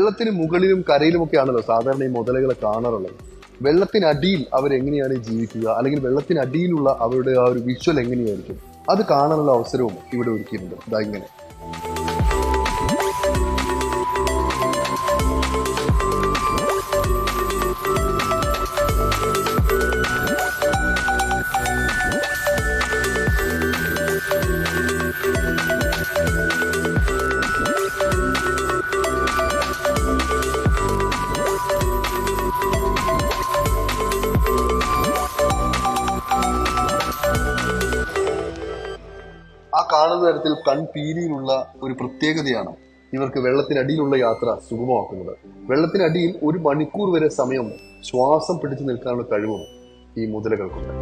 വെള്ളത്തിന് മുകളിലും കരയിലുമൊക്കെയാണല്ലോ സാധാരണ ഈ മുതലകളെ കാണാറുള്ളത്. വെള്ളത്തിനടിയിൽ അവരെങ്ങനെയാണ് ജീവിക്കുക, അല്ലെങ്കിൽ വെള്ളത്തിനടിയിലുള്ള അവരുടെ ആ ഒരു വിഷ്വൽ എങ്ങനെയായിരിക്കും, അത് കാണാനുള്ള അവസരവും ഇവിടെ ഒരുക്കിയിട്ടുണ്ട്. ഇതാ ഇങ്ങനെ. ആ കാണുന്ന തരത്തിൽ കൺപീലിയിലുള്ള ഒരു പ്രത്യേകതയാണ് ഇവർക്ക് വെള്ളത്തിനടിയിലുള്ള യാത്ര സുഗമമാക്കുന്നത്. വെള്ളത്തിനടിയിൽ 1 മണിക്കൂർ വരെ സമയം ശ്വാസം പിടിച്ചു നിൽക്കാനുള്ള കഴിവും ഈ മുതലകൾക്കുണ്ട്.